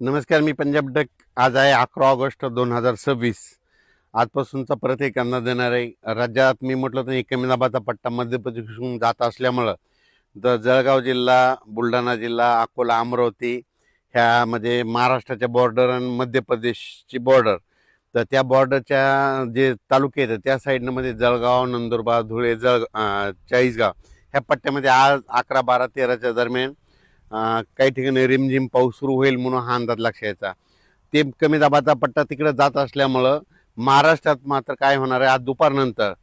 नमस्कार, मी पंजाब डक. आज आहे 11 ऑगस्ट 2026. आजपासूनचा परत एक अंदाज देणार आहे. राज्यात मी म्हटलं तर कमी दाबाचा पट्टा मध्य प्रदेशहून जात असल्यामुळं जळगाव जिल्हा, बुलढाणा जिल्हा, अकोला, अमरावती ह्यामध्ये महाराष्ट्राच्या बॉर्डर आणि मध्य प्रदेशची बॉर्डर. तर त्या बॉर्डरच्या जे तालुके आहेत त्या साईडनं मध्ये जळगाव, नंदुरबार, धुळे, चाळीसगाव ह्या पट्ट्यामध्ये आज 11, 12, 13च्या दरम्यान काही ठिकाणी रिमझिम पाऊस सुरू होईल म्हणून हा अंदाज लक्षात यायचा. ते कमी दाबाचा पट्टा तिकडे जात असल्यामुळं महाराष्ट्रात मात्र काय होणार आहे, आज दुपारनंतर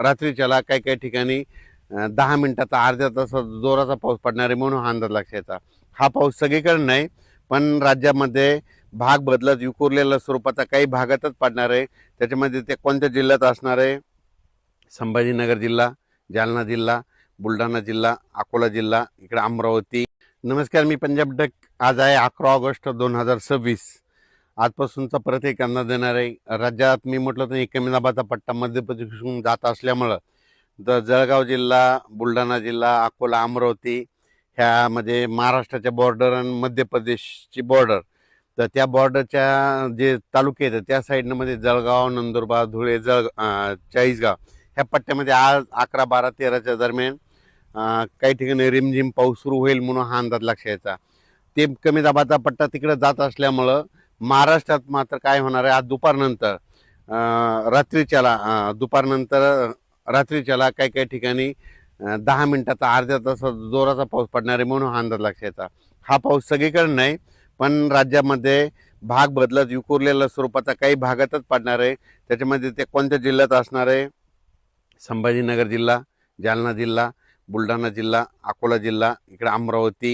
रात्रीच्याला काही काही ठिकाणी 10 मिनिटाचा, अर्ध्या तासाचा जोराचा पाऊस पडणार आहे म्हणून हा अंदाज लक्षात यायचा. हा पाऊस सगळीकडे नाही, पण राज्यामध्ये भाग बदलत विखुरलेल्या स्वरूपाचा काही भागातच पडणार आहे. त्याच्यामध्ये ते कोणत्या जिल्ह्यात असणार आहे? संभाजीनगर जिल्हा, जालना जिल्हा, बुलढाणा जिल्हा, अकोला जिल्हा, इकडे अमरावती. नमस्कार, मी पंजाब डक. आज आहे 11 ऑगस्ट 2026. आजपासूनचा परत एक अंदाज देणार आहे. राज्यात मी म्हटलं तर कमी दाबाचा पट्टा मध्य प्रदेशहून जात असल्यामुळं जळगाव जिल्हा, बुलढाणा जिल्हा, अकोला, अमरावती ह्यामध्ये महाराष्ट्राच्या बॉर्डर आणि मध्य प्रदेशची बॉर्डर. तर त्या बॉर्डरच्या जे तालुके आहेत त्या साईडनं मध्ये जळगाव, नंदुरबार, धुळे, चाळीसगाव ह्या पट्ट्यामध्ये आज 11, 12, 13च्या दरम्यान काही ठिकाणी रिमझिम पाऊस सुरू होईल म्हणून हा अंदाज लक्षात यायचा. ते कमी दाबाचा पट्टा तिकडे जात असल्यामुळं महाराष्ट्रात मात्र काय होणार आहे, आज दुपारनंतर काही काही ठिकाणी 10 मिनिटाचा, अर्ध्या तासाचा जोराचा पाऊस पडणार आहे म्हणून हा अंदाज लक्षात यायचा. हा पाऊस सगळीकडे नाही, पण राज्यामध्ये भाग बदलत विखुरलेल्या स्वरूपाचा काही भागातच पडणार आहे. त्याच्यामध्ये ते कोणत्या जिल्ह्यात असणार आहे? संभाजीनगर जिल्हा, जालना जिल्हा, बुलढाणा जिल्हा, अकोला जिल्हा, इकडे अमरावती.